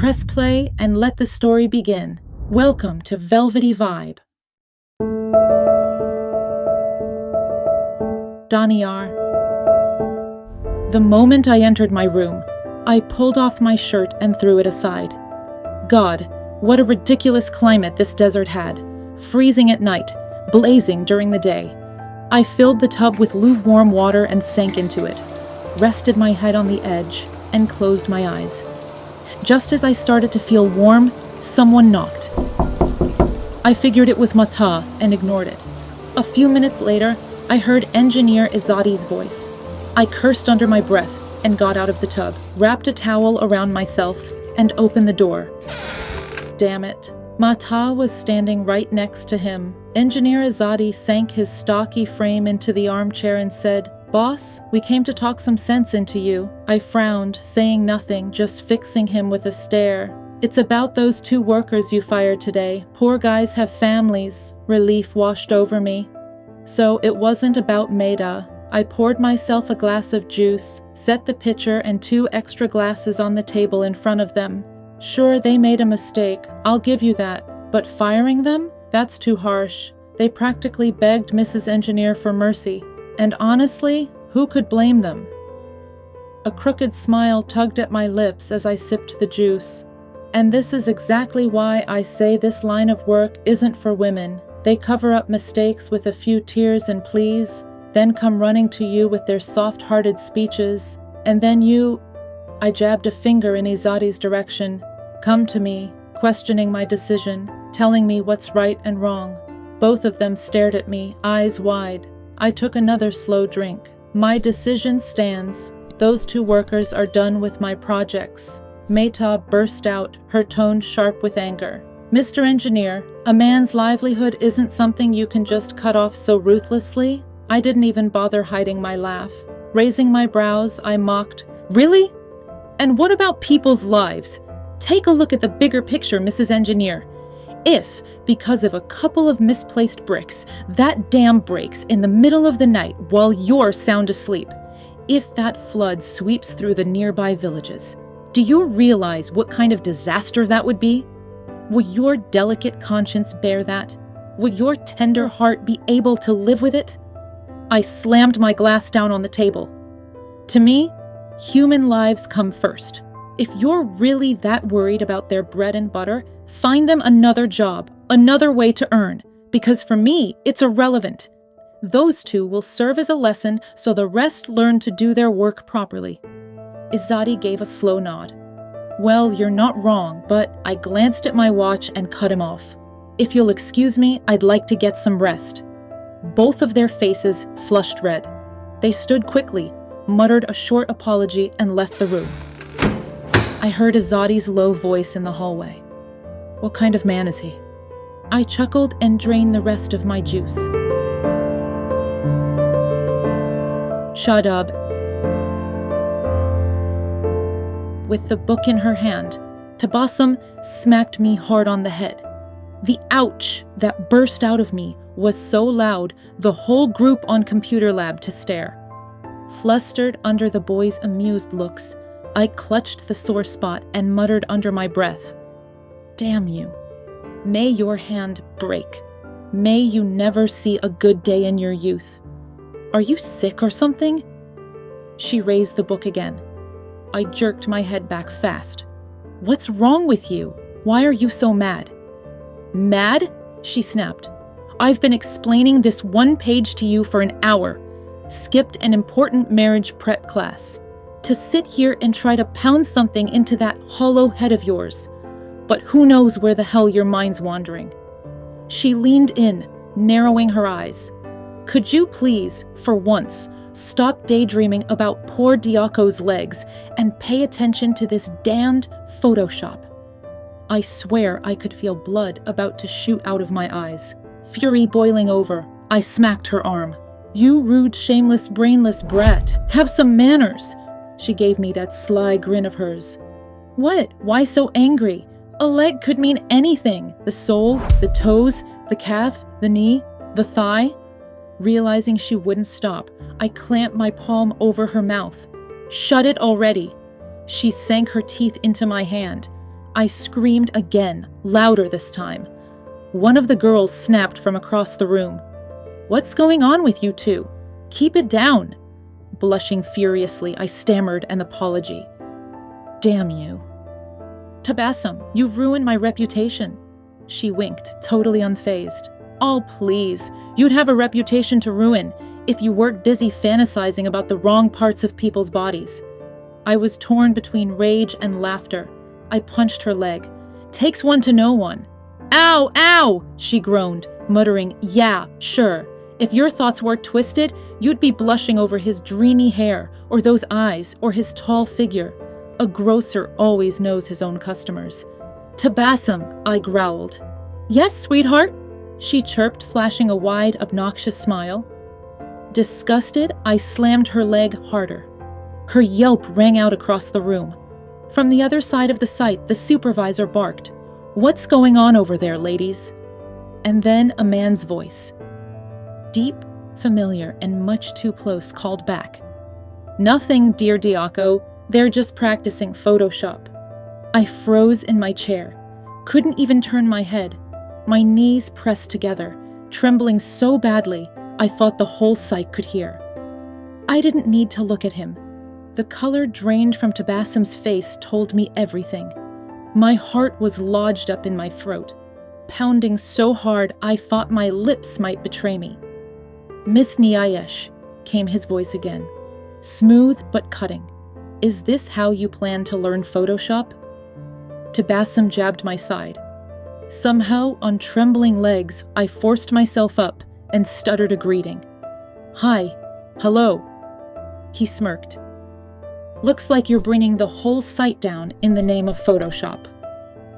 Press play and let the story begin. Welcome to Velvety Vibe. Daniar. The moment I entered my room, I pulled off my shirt and threw it aside. God, what a ridiculous climate this desert had. Freezing at night, blazing during the day. I filled the tub with lukewarm water and sank into it, rested my head on the edge, and closed my eyes. Just as I started to feel warm, someone knocked. I figured it was Mata and ignored it. A few minutes later, I heard Engineer Izzati's voice. I cursed under my breath and got out of the tub, wrapped a towel around myself, and opened the door. Damn it. Mata was standing right next to him. Engineer Izzati sank his stocky frame into the armchair and said, "Boss, we came to talk some sense into you." I frowned, saying nothing, just fixing him with a stare. "It's about those 2 workers you fired today. Poor guys have families." Relief washed over me. So it wasn't about Maida. I poured myself a glass of juice, set the pitcher and 2 extra glasses on the table in front of them. Sure, they made a mistake, I'll give you that, but firing them? That's too harsh. They practically begged Mrs. Engineer for mercy. And honestly, who could blame them? A crooked smile tugged at my lips as I sipped the juice. And this is exactly why I say this line of work isn't for women. They cover up mistakes with a few tears and pleas, then come running to you with their soft-hearted speeches, and then you... I jabbed a finger in Izzati's direction. Come to me, questioning my decision, telling me what's right and wrong. Both of them stared at me, eyes wide. I took another slow drink. My decision stands. Those 2 workers are done with my projects. Meta burst out, her tone sharp with anger. "Mr. Engineer, a man's livelihood isn't something you can just cut off so ruthlessly." I didn't even bother hiding my laugh. Raising my brows, I mocked, "Really? And what about people's lives? Take a look at the bigger picture, Mrs. Engineer. If, because of a couple of misplaced bricks, that dam breaks in the middle of the night while you're sound asleep, if that flood sweeps through the nearby villages, do you realize what kind of disaster that would be? Would your delicate conscience bear that? Would your tender heart be able to live with it?" I slammed my glass down on the table. To me, human lives come first. If you're really that worried about their bread and butter, find them another job, another way to earn, because for me, it's irrelevant. Those 2 will serve as a lesson so the rest learn to do their work properly. Izzati gave a slow nod. "Well, you're not wrong, but..." I glanced at my watch and cut him off. "If you'll excuse me, I'd like to get some rest." Both of their faces flushed red. They stood quickly, muttered a short apology, and left the room. I heard Izzati's low voice in the hallway. "What kind of man is he?" I chuckled and drained the rest of my juice. Shadab. With the book in her hand, Tabassom smacked me hard on the head. The ouch that burst out of me was so loud the whole group on computer lab to stare. Flustered under the boys' amused looks, I clutched the sore spot and muttered under my breath, "Damn you. May your hand break. May you never see a good day in your youth. Are you sick or something?" She raised the book again. I jerked my head back fast. "What's wrong with you? Why are you so mad?" "Mad?" she snapped. "I've been explaining this 1 page to you for an hour. Skipped an important marriage prep class. To sit here and try to pound something into that hollow head of yours. But who knows where the hell your mind's wandering." She leaned in, narrowing her eyes. "Could you please, for once, stop daydreaming about poor Diaco's legs and pay attention to this damned Photoshop?" I swear I could feel blood about to shoot out of my eyes. Fury boiling over, I smacked her arm. "You rude, shameless, brainless brat. Have some manners." She gave me that sly grin of hers. "What? Why so angry? A leg could mean anything. The sole, the toes, the calf, the knee, the thigh." Realizing she wouldn't stop, I clamped my palm over her mouth. "Shut it already." She sank her teeth into my hand. I screamed again, louder this time. One of the girls snapped from across the room. "What's going on with you two? Keep it down." Blushing furiously, I stammered an apology. "Damn you." "Tabassom, you've ruined my reputation." She winked, totally unfazed. "Oh, please, you'd have a reputation to ruin if you weren't busy fantasizing about the wrong parts of people's bodies." I was torn between rage and laughter. I punched her leg. "Takes one to know one." "Ow, ow!" she groaned, muttering, "Yeah, sure. If your thoughts weren't twisted, you'd be blushing over his dreamy hair, or those eyes, or his tall figure. A grocer always knows his own customers." "Tabassom," I growled. "Yes, sweetheart," she chirped, flashing a wide, obnoxious smile. Disgusted, I slammed her leg harder. Her yelp rang out across the room. From the other side of the site, the supervisor barked, "What's going on over there, ladies?" And then a man's voice, deep, familiar, and much too close, called back, "Nothing, dear Diako. They're just practicing Photoshop." I froze in my chair, couldn't even turn my head. My knees pressed together, trembling so badly I thought the whole site could hear. I didn't need to look at him. The color drained from Tabassom's face told me everything. My heart was lodged up in my throat, pounding so hard I thought my lips might betray me. "Miss Niayesh," came his voice again, smooth but cutting. "Is this how you plan to learn Photoshop?" Tabassom jabbed my side. Somehow, on trembling legs, I forced myself up and stuttered a greeting. "Hi, hello." He smirked. "Looks like you're bringing the whole site down in the name of Photoshop."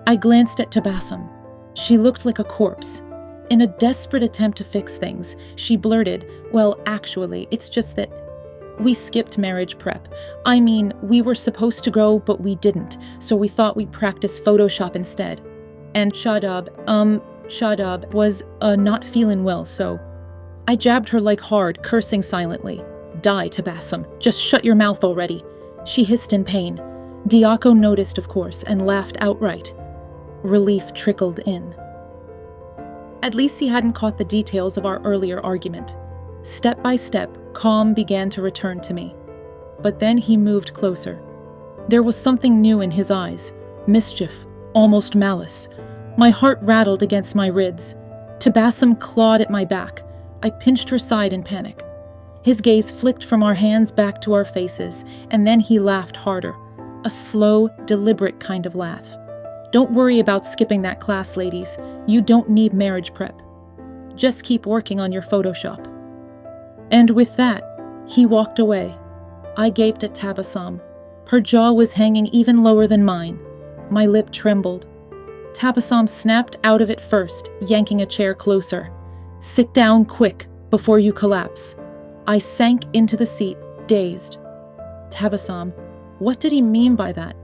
I glanced at Tabassom. She looked like a corpse. In a desperate attempt to fix things, she blurted, "Well, actually, it's just that we skipped marriage prep. I mean, we were supposed to go, but we didn't, so we thought we'd practice Photoshop instead. And Shadab was not feeling well, so..." I jabbed her leg hard, cursing silently. "Die, Tabassom. Just shut your mouth already." She hissed in pain. Diako noticed, of course, and laughed outright. Relief trickled in. At least he hadn't caught the details of our earlier argument. Step by step, calm began to return to me. But then he moved closer. There was something new in his eyes. Mischief, almost malice. My heart rattled against my ribs. Tabassom clawed at my back. I pinched her side in panic. His gaze flicked from our hands back to our faces, and then he laughed harder. A slow, deliberate kind of laugh. "Don't worry about skipping that class, ladies. You don't need marriage prep. Just keep working on your Photoshop." And with that, he walked away. I gaped at Tabassom. Her jaw was hanging even lower than mine. My lip trembled. Tabassom snapped out of it first, yanking a chair closer. "Sit down quick, before you collapse." I sank into the seat, dazed. "Tabassom, what did he mean by that?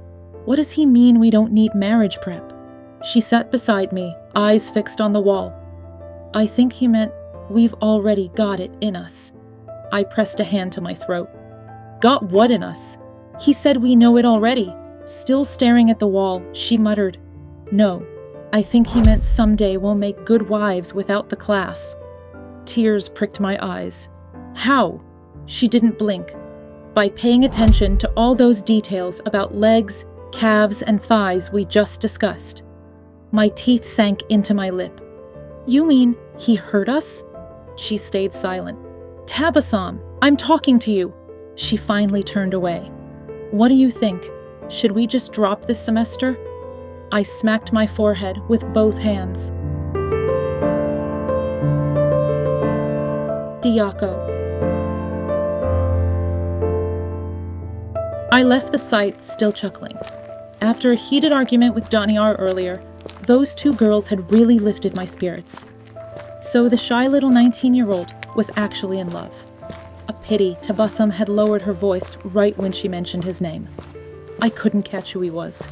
What does he mean we don't need marriage prep?" She sat beside me, eyes fixed on the wall. "I think he meant we've already got it in us." I pressed a hand to my throat. "Got what in us?" "He said we know it already." Still staring at the wall, she muttered, "No, I think he meant someday we'll make good wives without the class." Tears pricked my eyes. "How?" She didn't blink. "By paying attention to all those details about legs, calves, and thighs we just discussed." My teeth sank into my lip. "You mean he hurt us?" She stayed silent. "Tabassom, I'm talking to you." She finally turned away. "What do you think? Should we just drop this semester?" I smacked my forehead with both hands. Diako. I left the site still chuckling. After a heated argument with Daniar earlier, those two girls had really lifted my spirits. So the shy little 19-year-old was actually in love. A pity Tabassom had lowered her voice right when she mentioned his name. I couldn't catch who he was.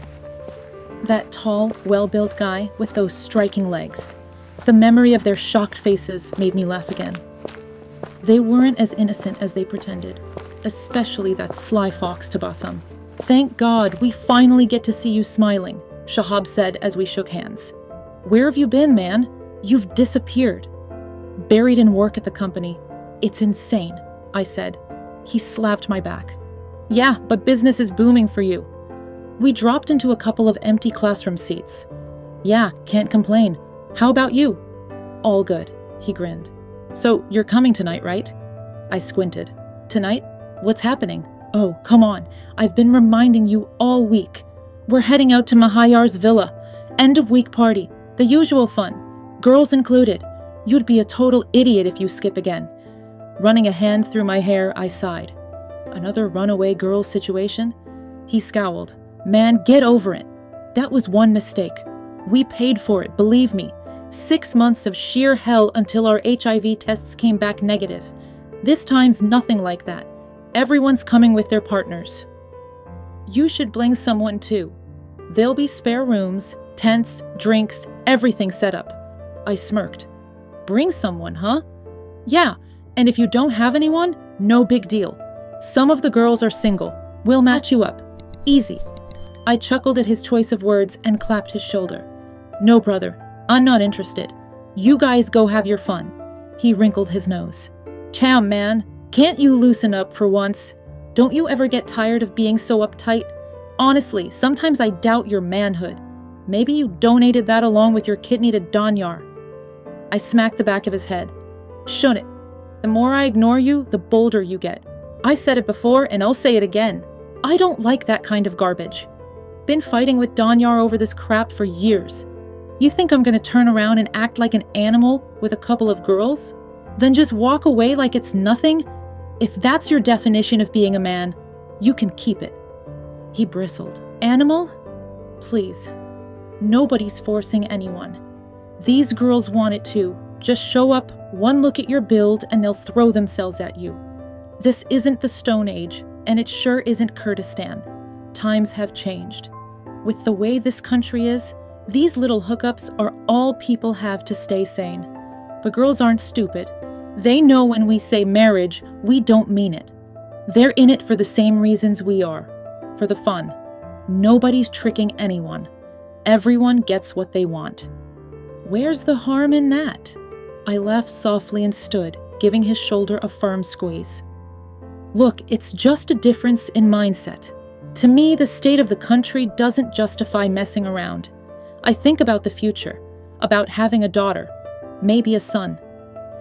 That tall, well-built guy with those striking legs. The memory of their shocked faces made me laugh again. They weren't as innocent as they pretended, especially that sly fox Tabassom. "Thank God, we finally get to see you smiling." Shahab said as we shook hands. "Where have you been, man? You've disappeared." "Buried in work at the company. It's insane," I said. He slapped my back. "Yeah, but business is booming for you." We dropped into a couple of empty classroom seats. "Yeah, can't complain. How about you?" "All good," he grinned. "So you're coming tonight, right?" I squinted. "Tonight? What's happening?" "Oh, come on. I've been reminding you all week. We're heading out to Mahayar's villa. End of week party. The usual fun. Girls included. You'd be a total idiot if you skip again." Running a hand through my hair, I sighed. "Another runaway girl situation?" He scowled. "Man, get over it. That was one mistake. We paid for it, believe me. 6 months of sheer hell until our HIV tests came back negative. This time's nothing like that. Everyone's coming with their partners." "You should bring someone too. There'll be spare rooms, tents, drinks, everything set up." I smirked. "Bring someone, huh?" "Yeah, and if you don't have anyone, no big deal. Some of the girls are single. We'll match you up. Easy." I chuckled at his choice of words and clapped his shoulder. "No, brother, I'm not interested. You guys go have your fun." He wrinkled his nose. "Cham, man, can't you loosen up for once? Don't you ever get tired of being so uptight? Honestly, sometimes I doubt your manhood. Maybe you donated that along with your kidney to Danyar." I smacked the back of his head. "Shun it. The more I ignore you, the bolder you get. I said it before and I'll say it again. I don't like that kind of garbage. Been fighting with Danyar over this crap for years. You think I'm gonna turn around and act like an animal with a couple of girls? Then just walk away like it's nothing? If that's your definition of being a man, you can keep it." He bristled. "Animal? Please. Nobody's forcing anyone. These girls want it too. Just show up, one look at your build, and they'll throw themselves at you. This isn't the Stone Age, and it sure isn't Kurdistan. Times have changed. With the way this country is, these little hookups are all people have to stay sane. But girls aren't stupid. They know when we say marriage, we don't mean it. They're in it for the same reasons we are. For the fun. Nobody's tricking anyone. Everyone gets what they want." "Where's the harm in that?" I laughed softly and stood, giving his shoulder a firm squeeze. "Look, it's just a difference in mindset. To me, the state of the country doesn't justify messing around. I think about the future, about having a daughter, maybe a son.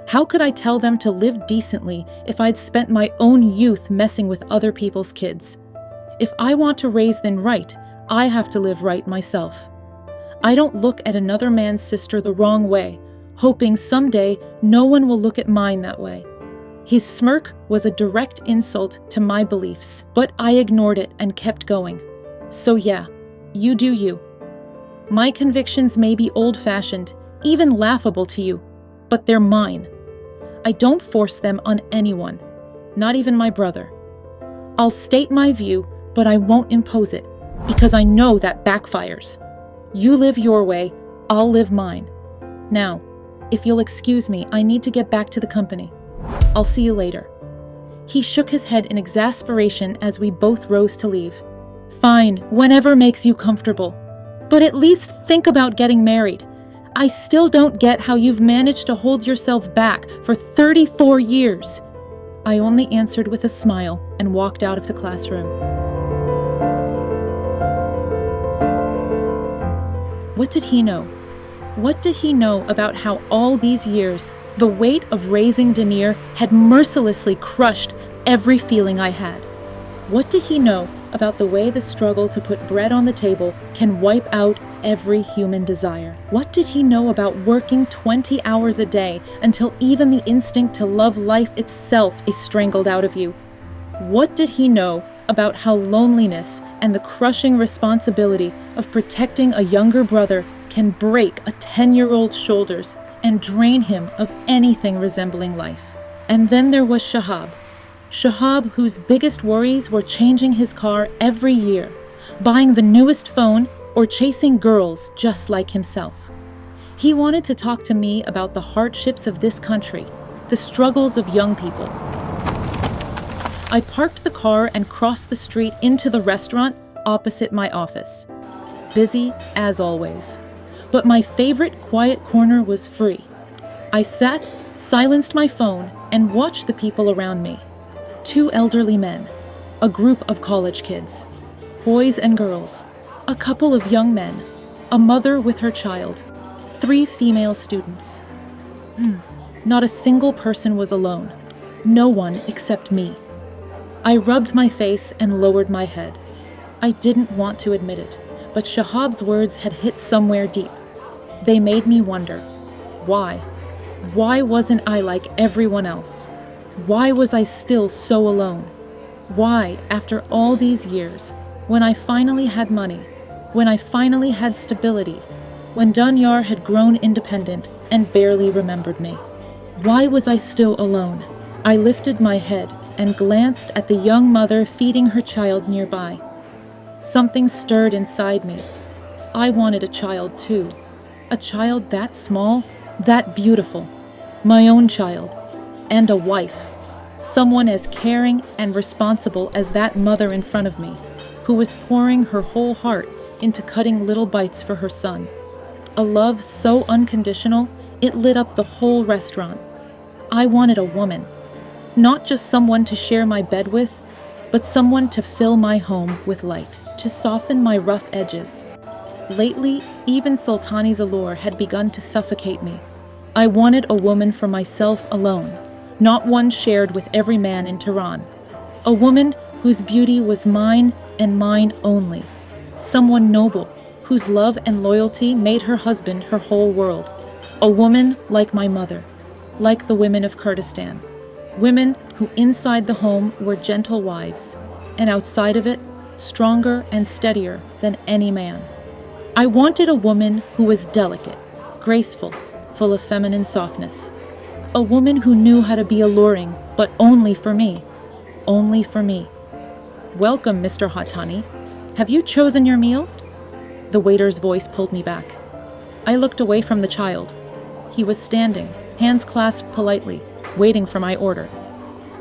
How could I tell them to live decently if I'd spent my own youth messing with other people's kids? If I want to raise them right, I have to live right myself. I don't look at another man's sister the wrong way, hoping someday no one will look at mine that way." His smirk was a direct insult to my beliefs, but I ignored it and kept going. "So yeah, you do you. My convictions may be old-fashioned, even laughable to you, but they're mine. I don't force them on anyone, not even my brother. I'll state my view, but I won't impose it, because I know that backfires. You live your way, I'll live mine. Now, if you'll excuse me, I need to get back to the company. I'll see you later." He shook his head in exasperation as we both rose to leave. "Fine, whenever makes you comfortable. But at least think about getting married. I still don't get how you've managed to hold yourself back for 34 years. I only answered with a smile and walked out of the classroom. What did he know? What did he know about how all these years, the weight of raising Denier had mercilessly crushed every feeling I had? What did he know about the way the struggle to put bread on the table can wipe out every human desire? What did he know about working 20 hours a day until even the instinct to love life itself is strangled out of you? What did he know about how loneliness and the crushing responsibility of protecting a younger brother can break a 10-year-old's shoulders and drain him of anything resembling life? And then there was Shahab. Shahab, whose biggest worries were changing his car every year, buying the newest phone, or chasing girls just like himself. He wanted to talk to me about the hardships of this country, the struggles of young people. I parked the car and crossed the street into the restaurant opposite my office. busy as always. But my favorite quiet corner was free. I sat, silenced my phone, and watched the people around me. 2 elderly men, a group of college kids, boys and girls, a couple of young men, a mother with her child, 3 female students. Not a single person was alone. No one except me. I rubbed my face and lowered my head. I didn't want to admit it, but Shahab's words had hit somewhere deep. They made me wonder, why? Why wasn't I like everyone else? Why was I still so alone? Why, after all these years, when I finally had money, when I finally had stability, when Danyar had grown independent and barely remembered me? Why was I still alone? I lifted my head and glanced at the young mother feeding her child nearby. Something stirred inside me. I wanted a child too. A child that small, that beautiful. My own child. And a wife. Someone as caring and responsible as that mother in front of me, who was pouring her whole heart into cutting little bites for her son. A love so unconditional, it lit up the whole restaurant. I wanted a woman. Not just someone to share my bed with, but someone to fill my home with light, to soften my rough edges. Lately, even Sultani's allure had begun to suffocate me. I wanted a woman for myself alone, not one shared with every man in Tehran. A woman whose beauty was mine and mine only. Someone noble, whose love and loyalty made her husband her whole world. A woman like my mother, like the women of Kurdistan. Women who inside the home were gentle wives, and outside of it, stronger and steadier than any man. I wanted a woman who was delicate, graceful, full of feminine softness. A woman who knew how to be alluring, but only for me. Only for me. "Welcome, Mr. Hatani. Have you chosen your meal?" The waiter's voice pulled me back. I looked away from the child. He was standing, hands clasped politely, waiting for my order.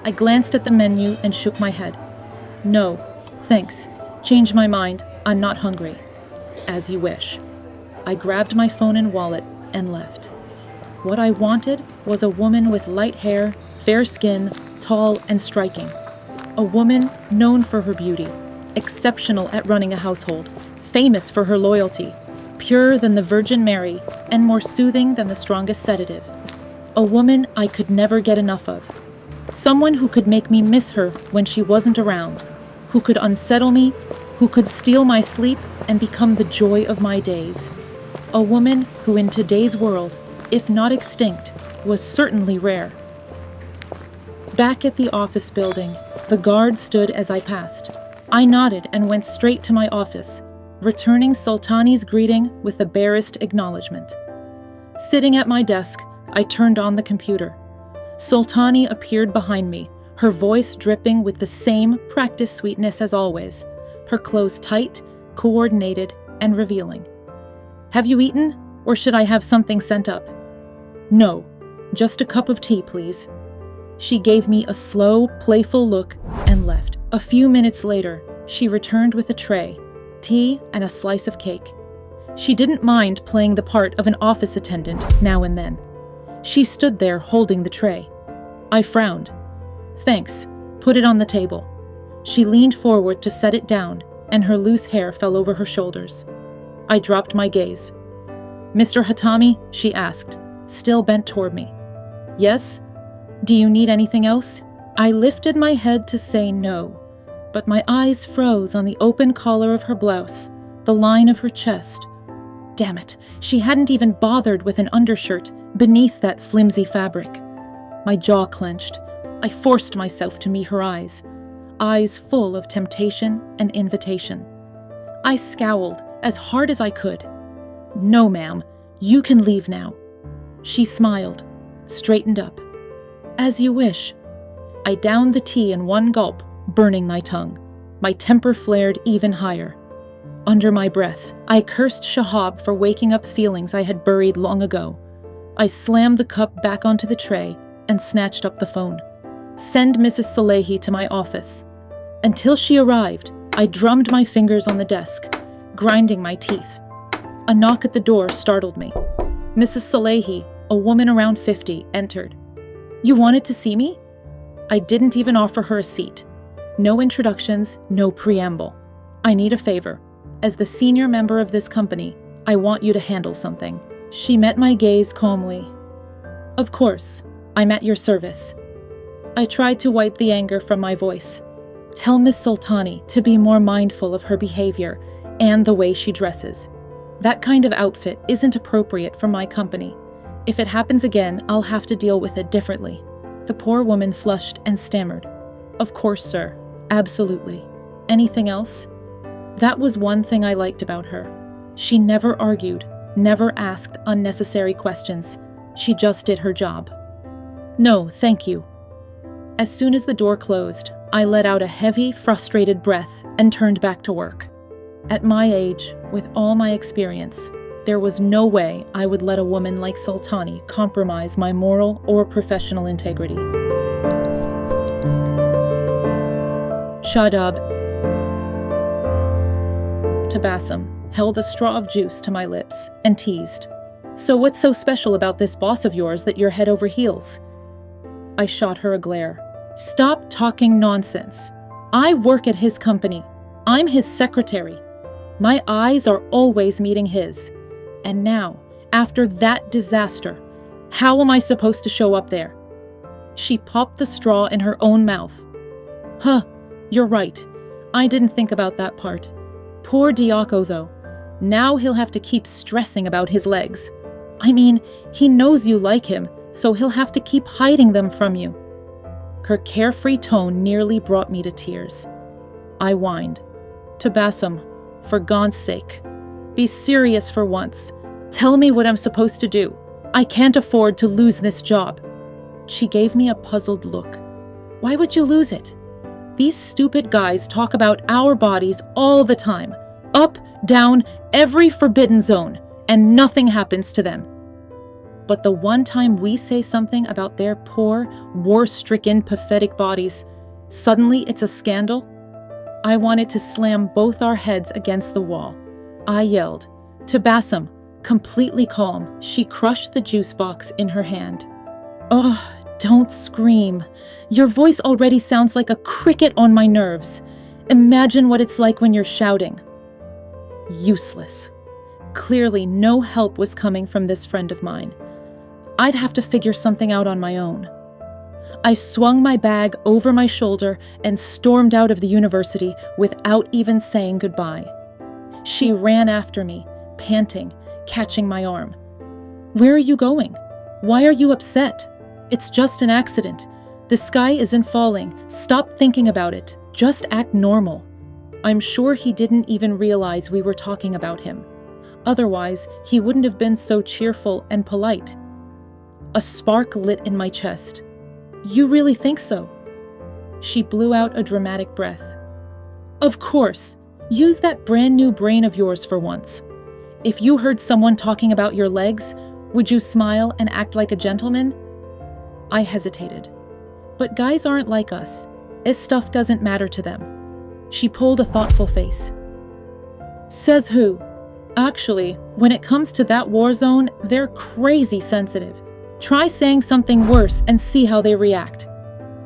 I glanced at the menu and shook my head. "No, thanks. Changed my mind. I'm not hungry." "As you wish." I grabbed my phone and wallet and left. What I wanted was a woman with light hair, fair skin, tall and striking. A woman known for her beauty, exceptional at running a household, famous for her loyalty, purer than the Virgin Mary, and more soothing than the strongest sedative. A woman I could never get enough of. Someone who could make me miss her when she wasn't around, who could unsettle me, who could steal my sleep and become the joy of my days. A woman who in today's world, if not extinct, was certainly rare. Back at the office building, the guard stood as I passed. I nodded and went straight to my office, returning Sultani's greeting with the barest acknowledgement. Sitting at my desk, I turned on the computer. Sultani appeared behind me, her voice dripping with the same practice sweetness as always, her clothes tight, coordinated, and revealing. "Have you eaten, or should I have something sent up?" "No, just a cup of tea, please." She gave me a slow, playful look and left. A few minutes later, she returned with a tray, tea, and a slice of cake. She didn't mind playing the part of an office attendant now and then. She stood there holding the tray. I frowned. "Thanks. Put it on the table." She leaned forward to set it down, and her loose hair fell over her shoulders. I dropped my gaze. "Mr. Hatami?" she asked, still bent toward me. "Yes? Do you need anything else?" I lifted my head to say no, but my eyes froze on the open collar of her blouse, the line of her chest. Damn it, she hadn't even bothered with an undershirt beneath that flimsy fabric. My jaw clenched. I forced myself to meet her eyes full of temptation and invitation. I scowled as hard as I could. "No, ma'am, you can leave now." She smiled, straightened up. "As you wish." I downed the tea in one gulp, burning my tongue. My temper flared even higher. Under my breath, I cursed Shahab for waking up feelings I had buried long ago. I slammed the cup back onto the tray and snatched up the phone. "Send Mrs. Salehi to my office." Until she arrived, I drummed my fingers on the desk, grinding my teeth. A knock at the door startled me. Mrs. Salehi, a woman around 50, entered. "You wanted to see me?" I didn't even offer her a seat. No introductions, no preamble. "I need a favor. As the senior member of this company, I want you to handle something." She met my gaze calmly. "Of course, I'm at your service." I tried to wipe the anger from my voice. "Tell Miss Sultani to be more mindful of her behavior and the way she dresses. That kind of outfit isn't appropriate for my company. If it happens again, I'll have to deal with it differently." The poor woman flushed and stammered. "Of course, sir. Absolutely. Anything else?" That was one thing I liked about her. She never argued, never asked unnecessary questions. She just did her job. "No, thank you." As soon as the door closed, I let out a heavy, frustrated breath and turned back to work. At my age, with all my experience, there was no way I would let a woman like Sultani compromise my moral or professional integrity. Shadab, Tabassom, held a straw of juice to my lips and teased. "So what's so special about this boss of yours that you're head over heels?" I shot her a glare. "Stop talking nonsense. I work at his company. I'm his secretary. My eyes are always meeting his. And now, after that disaster, how am I supposed to show up there?" She popped the straw in her own mouth. "Huh, you're right. I didn't think about that part. Poor Diako, though. Now he'll have to keep stressing about his legs. I mean, he knows you like him, so he'll have to keep hiding them from you." Her carefree tone nearly brought me to tears. I whined. "Tabassom, for God's sake, be serious for once. Tell me what I'm supposed to do. I can't afford to lose this job." She gave me a puzzled look. "Why would you lose it? These stupid guys talk about our bodies all the time. Up, down, every forbidden zone, and nothing happens to them. But the one time we say something about their poor, war-stricken, pathetic bodies, suddenly it's a scandal." I wanted to slam both our heads against the wall. I yelled. "Tabassom, completely calm." She crushed the juice box in her hand. "Oh, don't scream. Your voice already sounds like a cricket on my nerves. Imagine what it's like when you're shouting." Useless. Clearly, no help was coming from this friend of mine. I'd have to figure something out on my own. I swung my bag over my shoulder and stormed out of the university without even saying goodbye. She ran after me, panting, catching my arm. "Where are you going? Why are you upset? It's just an accident. The sky isn't falling. Stop thinking about it. Just act normal." I'm sure he didn't even realize we were talking about him. Otherwise, he wouldn't have been so cheerful and polite. A spark lit in my chest. "You really think so?" She blew out a dramatic breath. "Of course. Use that brand new brain of yours for once. If you heard someone talking about your legs, would you smile and act like a gentleman?" I hesitated. But guys aren't like us. This stuff doesn't matter to them. She pulled a thoughtful face. "Says who? Actually, when it comes to that war zone, they're crazy sensitive. Try saying something worse and see how they react."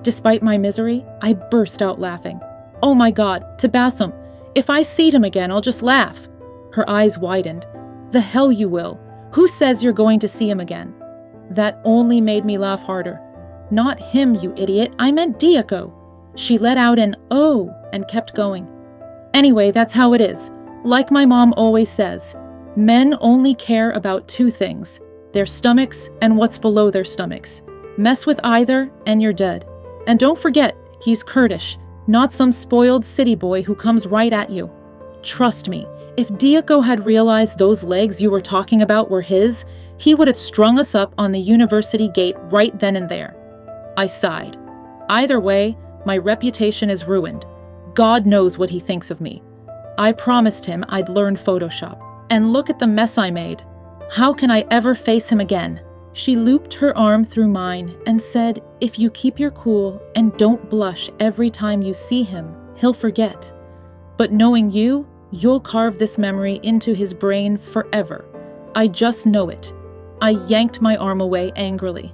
Despite my misery, I burst out laughing. "Oh my God, Tabassom, if I see him again, I'll just laugh." Her eyes widened. "The hell you will. Who says you're going to see him again?" That only made me laugh harder. "Not him, you idiot. I meant Diako." She let out an "oh" and kept going. "Anyway, that's how it is. Like my mom always says, men only care about two things: their stomachs and what's below their stomachs. Mess with either and you're dead. And don't forget, he's Kurdish, not some spoiled city boy who comes right at you. Trust me, if Diako had realized those legs you were talking about were his, he would have strung us up on the university gate right then and there." I sighed. Either way, my reputation is ruined. God knows what he thinks of me. I promised him I'd learn Photoshop. And look at the mess I made. How can I ever face him again? She looped her arm through mine and said, "If you keep your cool and don't blush every time you see him, he'll forget. But knowing you, You'll carve this memory into his brain forever. I just know it. I yanked my arm away angrily.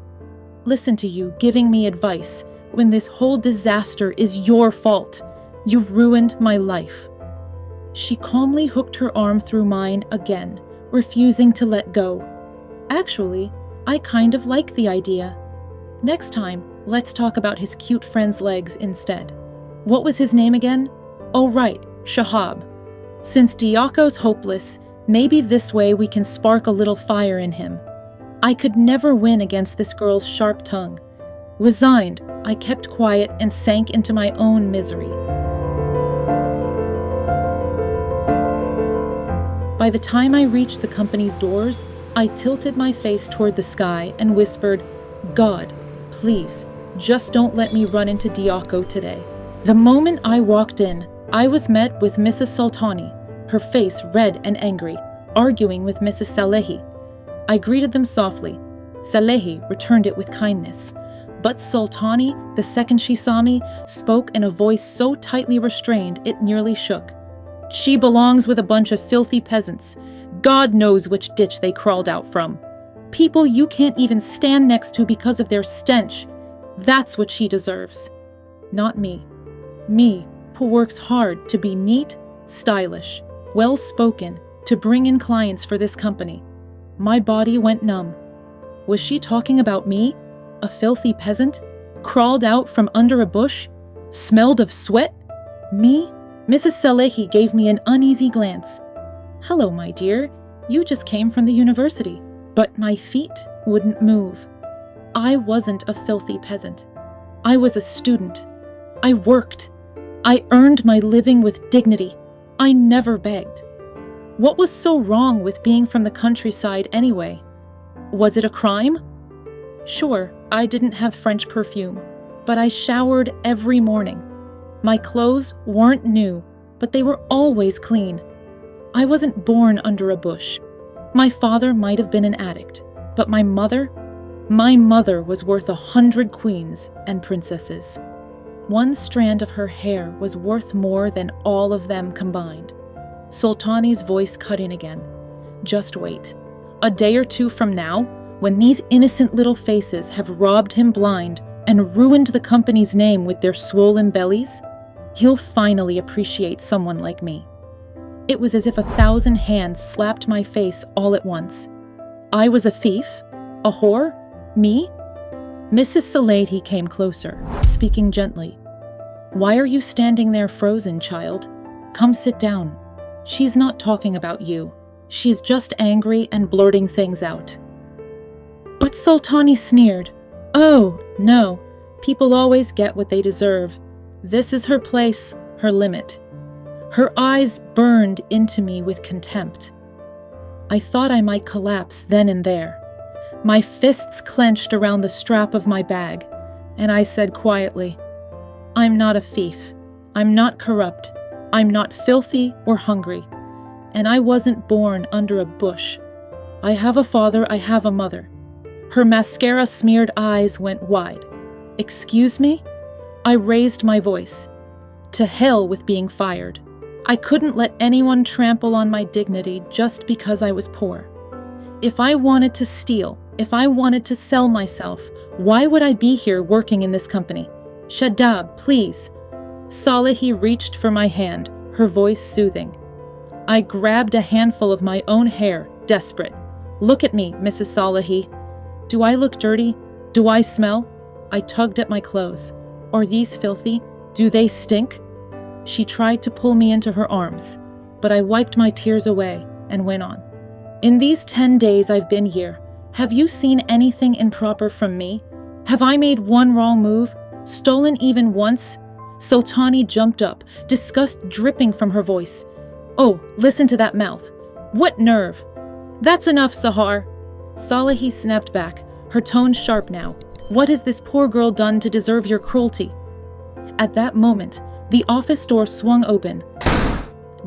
Listen to you giving me advice when this whole disaster is your fault. You've ruined my life. She calmly hooked her arm through mine again, refusing to let go. Actually, I kind of like the idea. Next time, let's talk about his cute friend's legs instead. What was his name again? Oh right, Shadab. Since Diaco's hopeless, maybe this way we can spark a little fire in him. I could never win against this girl's sharp tongue. Resigned, I kept quiet and sank into my own misery. By the time I reached the company's doors, I tilted my face toward the sky and whispered, God, please, just don't let me run into Diako today. The moment I walked in, I was met with Mrs. Sultani, her face red and angry, arguing with Mrs. Salehi. I greeted them softly. Salehi returned it with kindness. But Sultani, the second she saw me, spoke in a voice so tightly restrained it nearly shook. She belongs with a bunch of filthy peasants. God knows which ditch they crawled out from. People you can't even stand next to because of their stench. That's what she deserves. Not me. Me, who works hard to be neat, stylish, well-spoken, to bring in clients for this company. My body went numb. Was she talking about me? A filthy peasant? Crawled out from under a bush? Smelled of sweat? Me? Mrs. Salehi gave me an uneasy glance. Hello, my dear. You just came from the university. But my feet wouldn't move. I wasn't a filthy peasant. I was a student. I worked. I earned my living with dignity. I never begged. What was so wrong with being from the countryside anyway? Was it a crime? Sure, I didn't have French perfume, but I showered every morning. My clothes weren't new, but they were always clean. I wasn't born under a bush. My father might have been an addict, but my mother was worth 100 queens and princesses. One strand of her hair was worth more than all of them combined. Sultani's voice cut in again. Just wait. A day or two from now, when these innocent little faces have robbed him blind and ruined the company's name with their swollen bellies, he'll finally appreciate someone like me. It was as if 1,000 hands slapped my face all at once. I was a thief? A whore? Me? Mrs. Salehi came closer, speaking gently. Why are you standing there frozen, child? Come sit down. She's not talking about you. She's just angry and blurting things out. But Sultani sneered. Oh, no. People always get what they deserve. This is her place, her limit. Her eyes burned into me with contempt. I thought I might collapse then and there. My fists clenched around the strap of my bag, and I said quietly, I'm not a thief. I'm not corrupt. I'm not filthy or hungry. And I wasn't born under a bush. I have a father, I have a mother. Her mascara-smeared eyes went wide. Excuse me? I raised my voice. To hell with being fired. I couldn't let anyone trample on my dignity just because I was poor. If I wanted to steal, if I wanted to sell myself, why would I be here working in this company? Shadab, please. Salehi reached for my hand, her voice soothing. I grabbed a handful of my own hair, desperate. Look at me, Mrs. Salehi. Do I look dirty? Do I smell? I tugged at my clothes. Are these filthy? Do they stink? She tried to pull me into her arms, but I wiped my tears away and went on. In these 10 days I've been here, have you seen anything improper from me? Have I made one wrong move? Stolen even once? Sultani jumped up, disgust dripping from her voice. Oh, listen to that mouth. What nerve! That's enough, Sahar. Salehi snapped back, her tone sharp now. What has this poor girl done to deserve your cruelty? At that moment, the office door swung open.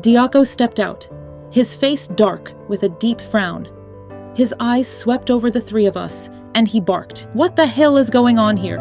Diako stepped out, his face dark with a deep frown. His eyes swept over the three of us, and he barked. What the hell is going on here?